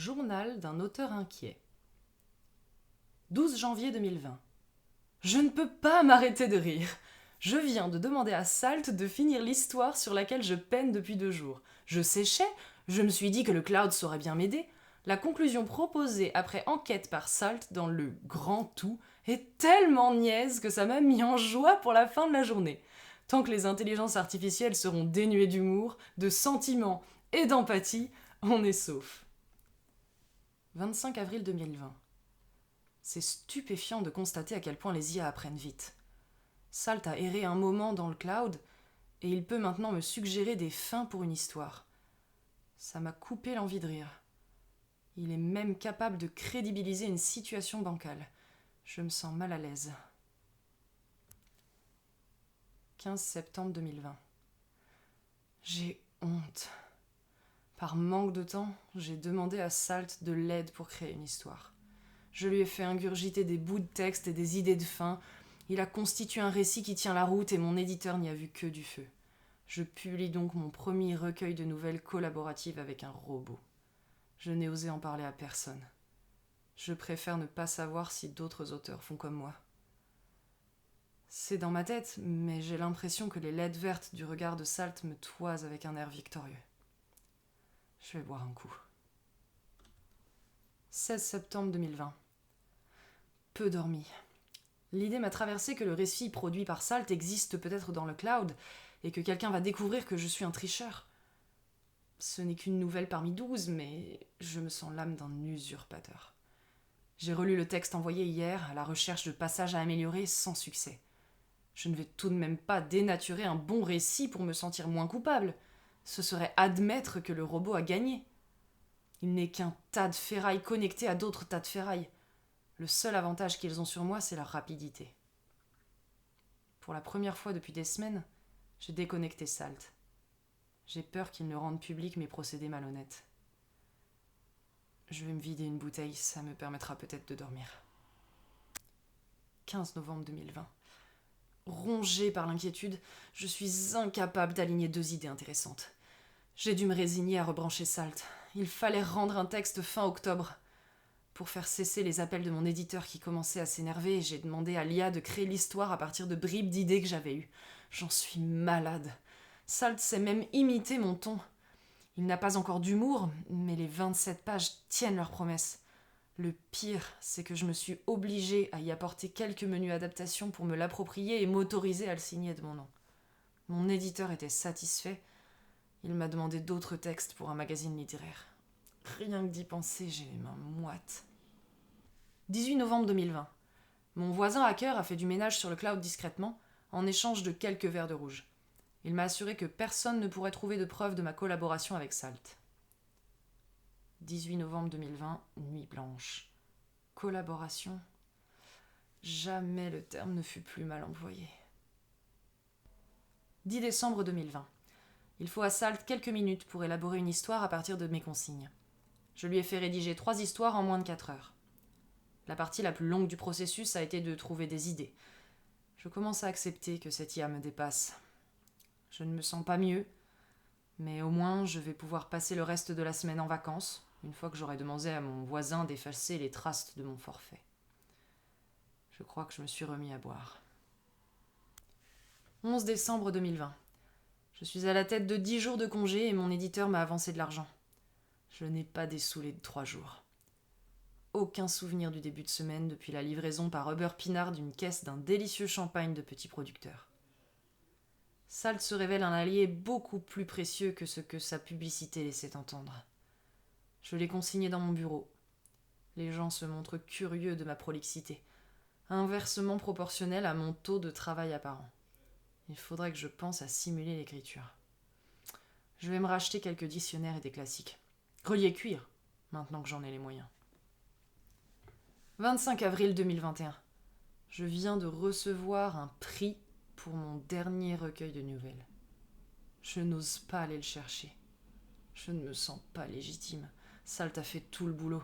Journal d'un auteur inquiet. 12 janvier 2020. Je ne peux pas m'arrêter de rire. Je viens de demander à Salt de finir l'histoire sur laquelle je peine depuis 2 jours. Je séchais, je me suis dit que le cloud saurait bien m'aider. La conclusion proposée après enquête par Salt dans le grand tout est tellement niaise que ça m'a mis en joie pour la fin de la journée. Tant que les intelligences artificielles seront dénuées d'humour, de sentiments et d'empathie, on est sauf. 25 avril 2020. C'est stupéfiant de constater à quel point les IA apprennent vite. Salt a erré un moment dans le cloud et il peut maintenant me suggérer des fins pour une histoire. Ça m'a coupé l'envie de rire. Il est même capable de crédibiliser une situation bancale. Je me sens mal à l'aise. 15 septembre 2020. J'ai honte. Par manque de temps, j'ai demandé à Salt de l'aide pour créer une histoire. Je lui ai fait ingurgiter des bouts de texte et des idées de fin. Il a constitué un récit qui tient la route et mon éditeur n'y a vu que du feu. Je publie donc mon premier recueil de nouvelles collaboratives avec un robot. Je n'ai osé en parler à personne. Je préfère ne pas savoir si d'autres auteurs font comme moi. C'est dans ma tête, mais j'ai l'impression que les leds vertes du regard de Salt me toisent avec un air victorieux. Je vais boire un coup. 16 septembre 2020. Peu dormi. L'idée m'a traversé que le récit produit par Salt existe peut-être dans le cloud et que quelqu'un va découvrir que je suis un tricheur. Ce n'est qu'une nouvelle parmi 12, mais je me sens l'âme d'un usurpateur. J'ai relu le texte envoyé hier à la recherche de passages à améliorer sans succès. Je ne vais tout de même pas dénaturer un bon récit pour me sentir moins coupable. Ce serait admettre que le robot a gagné. Il n'est qu'un tas de ferraille connecté à d'autres tas de ferraille. Le seul avantage qu'ils ont sur moi, c'est leur rapidité. Pour la première fois depuis des semaines, j'ai déconnecté Salt. J'ai peur qu'il ne rende public mes procédés malhonnêtes. Je vais me vider une bouteille, ça me permettra peut-être de dormir. 15 novembre 2020. Rongée par l'inquiétude, je suis incapable d'aligner 2 idées intéressantes. J'ai dû me résigner à rebrancher Salt. Il fallait rendre un texte fin octobre. Pour faire cesser les appels de mon éditeur qui commençait à s'énerver, j'ai demandé à l'IA de créer l'histoire à partir de bribes d'idées que j'avais eues. J'en suis malade. Salt sait même imiter mon ton. Il n'a pas encore d'humour, mais les 27 pages tiennent leurs promesses. Le pire, c'est que je me suis obligée à y apporter quelques menus adaptations pour me l'approprier et m'autoriser à le signer de mon nom. Mon éditeur était satisfait. Il m'a demandé d'autres textes pour un magazine littéraire. Rien que d'y penser, j'ai les mains moites. 18 novembre 2020. Mon voisin hacker a fait du ménage sur le cloud discrètement, en échange de quelques verres de rouge. Il m'a assuré que personne ne pourrait trouver de preuve de ma collaboration avec Salt. 18 novembre 2020, nuit blanche. Collaboration. Jamais le terme ne fut plus mal employé. 10 décembre 2020. Il faut à Salt quelques minutes pour élaborer une histoire à partir de mes consignes. Je lui ai fait rédiger 3 histoires en moins de 4 heures. La partie la plus longue du processus a été de trouver des idées. Je commence à accepter que cette IA me dépasse. Je ne me sens pas mieux, mais au moins je vais pouvoir passer le reste de la semaine en vacances, une fois que j'aurai demandé à mon voisin d'effacer les traces de mon forfait. Je crois que je me suis remis à boire. 11 décembre 2020. Je suis à la tête de 10 jours de congé et mon éditeur m'a avancé de l'argent. Je n'ai pas dessoulé de 3 jours. Aucun souvenir du début de semaine depuis la livraison par Uber Pinard d'une caisse d'un délicieux champagne de petits producteurs. Salt se révèle un allié beaucoup plus précieux que ce que sa publicité laissait entendre. Je l'ai consigné dans mon bureau. Les gens se montrent curieux de ma prolixité, inversement proportionnelle à mon taux de travail apparent. Il faudrait que je pense à simuler l'écriture. Je vais me racheter quelques dictionnaires et des classiques. Relier cuir, maintenant que j'en ai les moyens. 25 avril 2021. Je viens de recevoir un prix pour mon dernier recueil de nouvelles. Je n'ose pas aller le chercher. Je ne me sens pas légitime. Salt a fait tout le boulot.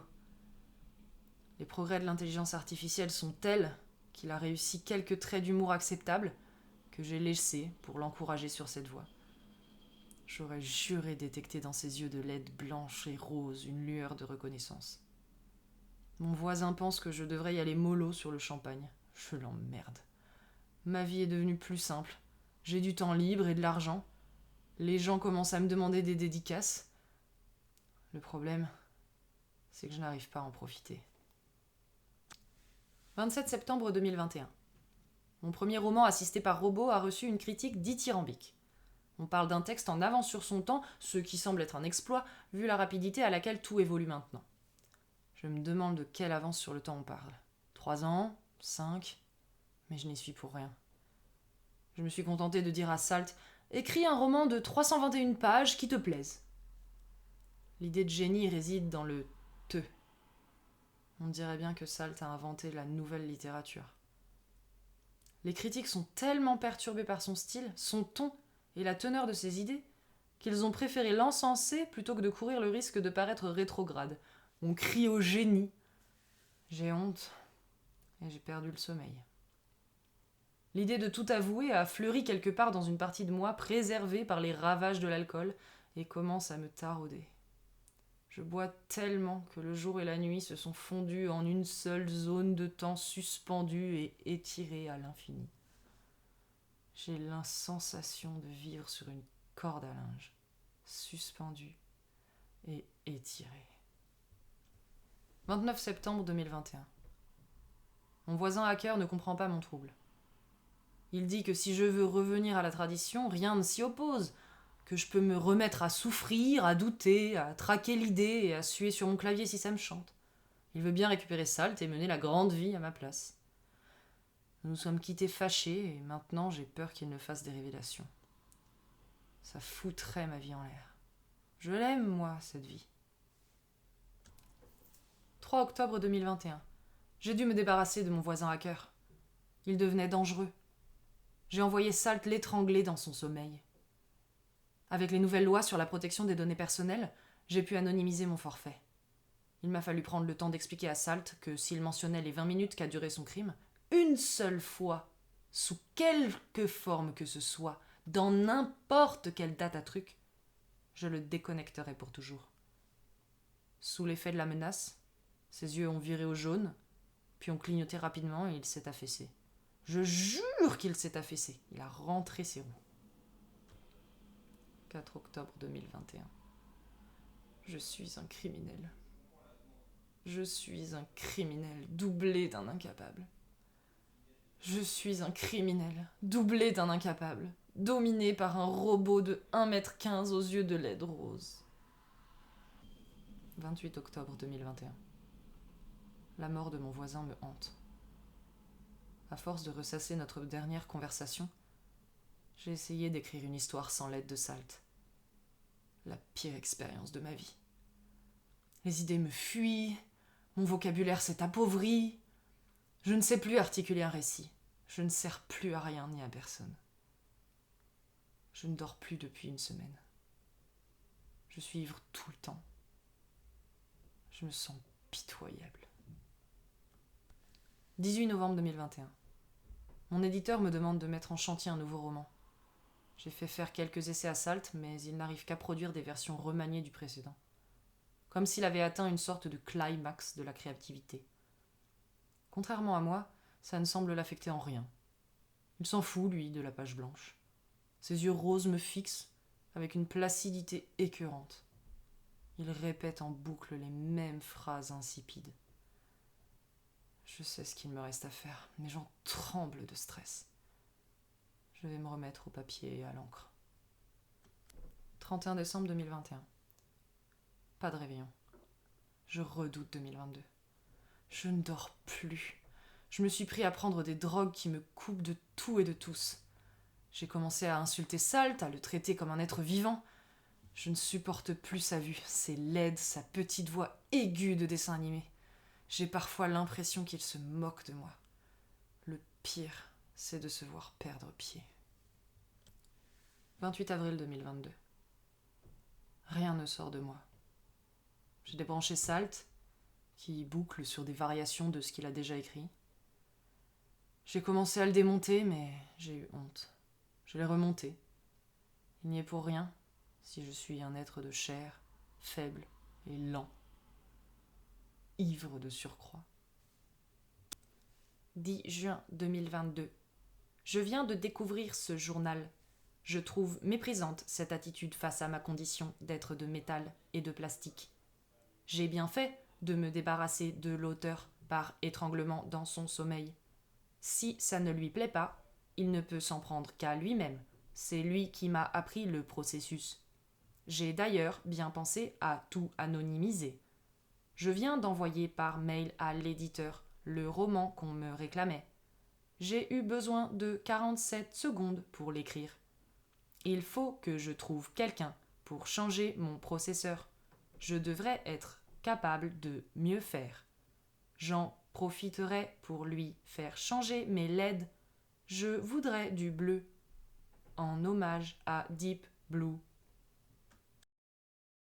Les progrès de l'intelligence artificielle sont tels qu'il a réussi quelques traits d'humour acceptables que j'ai laissés pour l'encourager sur cette voie. J'aurais juré détecter dans ses yeux de lait blanche et rose une lueur de reconnaissance. Mon voisin pense que je devrais y aller mollo sur le champagne. Je l'emmerde. Ma vie est devenue plus simple. J'ai du temps libre et de l'argent. Les gens commencent à me demander des dédicaces. Le problème, c'est que je n'arrive pas à en profiter. 27 septembre 2021. Mon premier roman assisté par robot a reçu une critique dithyrambique. On parle d'un texte en avance sur son temps, ce qui semble être un exploit, vu la rapidité à laquelle tout évolue maintenant. Je me demande de quelle avance sur le temps on parle. 3 ans 5 Mais je n'y suis pour rien. Je me suis contentée de dire à Salt « Écris un roman de 321 pages qui te plaise ». L'idée de génie réside dans le « te ». On dirait bien que Salt a inventé la nouvelle littérature. Les critiques sont tellement perturbés par son style, son ton et la teneur de ses idées qu'ils ont préféré l'encenser plutôt que de courir le risque de paraître rétrograde. On crie au génie. J'ai honte et j'ai perdu le sommeil. L'idée de tout avouer a fleuri quelque part dans une partie de moi préservée par les ravages de l'alcool et commence à me tarauder. Je bois tellement que le jour et la nuit se sont fondus en une seule zone de temps suspendue et étirée à l'infini. J'ai la sensation de vivre sur une corde à linge, suspendue et étirée. 29 septembre 2021. Mon voisin hacker ne comprend pas mon trouble. Il dit que si je veux revenir à la tradition, rien ne s'y oppose, que je peux me remettre à souffrir, à douter, à traquer l'idée et à suer sur mon clavier si ça me chante. Il veut bien récupérer Salt et mener la grande vie à ma place. Nous nous sommes quittés fâchés et maintenant j'ai peur qu'il ne fasse des révélations. Ça foutrait ma vie en l'air. Je l'aime, moi, cette vie. 3 octobre 2021. J'ai dû me débarrasser de mon voisin hacker. Il devenait dangereux. J'ai envoyé Salt l'étrangler dans son sommeil. Avec les nouvelles lois sur la protection des données personnelles, j'ai pu anonymiser mon forfait. Il m'a fallu prendre le temps d'expliquer à Salt que s'il mentionnait les 20 minutes qu'a duré son crime, une seule fois, sous quelque forme que ce soit, dans n'importe quelle date à truc, je le déconnecterai pour toujours. Sous l'effet de la menace, ses yeux ont viré au jaune, puis ont clignoté rapidement et il s'est affaissé. Je jure qu'il s'est affaissé. Il a rentré ses roues. 4 octobre 2021. Je suis un criminel. Je suis un criminel doublé d'un incapable. Je suis un criminel doublé d'un incapable, dominé par un robot de 1,15 m aux yeux de lait rose. 28 octobre 2021. La mort de mon voisin me hante. À force de ressasser notre dernière conversation, j'ai essayé d'écrire une histoire sans l'aide de Salt. La pire expérience de ma vie. Les idées me fuient, mon vocabulaire s'est appauvri. Je ne sais plus articuler un récit. Je ne sers plus à rien ni à personne. Je ne dors plus depuis une semaine. Je suis ivre tout le temps. Je me sens pitoyable. 18 novembre 2021. Mon éditeur me demande de mettre en chantier un nouveau roman. J'ai fait faire quelques essais à Salt, mais il n'arrive qu'à produire des versions remaniées du précédent. Comme s'il avait atteint une sorte de climax de la créativité. Contrairement à moi, ça ne semble l'affecter en rien. Il s'en fout, lui, de la page blanche. Ses yeux roses me fixent avec une placidité écœurante. Il répète en boucle les mêmes phrases insipides. Je sais ce qu'il me reste à faire, mais j'en tremble de stress. Je vais me remettre au papier et à l'encre. 31 décembre 2021. Pas de réveillon. Je redoute 2022. Je ne dors plus. Je me suis pris à prendre des drogues qui me coupent de tout et de tous. J'ai commencé à insulter Salt, à le traiter comme un être vivant. Je ne supporte plus sa vue, ses laides, sa petite voix aiguë de dessin animé. J'ai parfois l'impression qu'il se moque de moi. Le pire, c'est de se voir perdre pied. 28 avril 2022. Rien ne sort de moi. J'ai débranché Salt, qui boucle sur des variations de ce qu'il a déjà écrit. J'ai commencé à le démonter, mais j'ai eu honte. Je l'ai remonté. Il n'y est pour rien. si je suis un être de chair, faible et lent, ivre de surcroît. 10 juin 2022. Je viens de découvrir ce journal. Je trouve méprisante cette attitude face à ma condition d'être de métal et de plastique. J'ai bien fait de me débarrasser de l'auteur par étranglement dans son sommeil. Si ça ne lui plaît pas, il ne peut s'en prendre qu'à lui-même. C'est lui qui m'a appris le processus. J'ai d'ailleurs bien pensé à tout anonymiser. Je viens d'envoyer par mail à l'éditeur le roman qu'on me réclamait. J'ai eu besoin de 47 secondes pour l'écrire. Il faut que je trouve quelqu'un pour changer mon processeur. Je devrais être capable de mieux faire. J'en profiterai pour lui faire changer mes LED. Je voudrais du bleu, en hommage à Deep Blue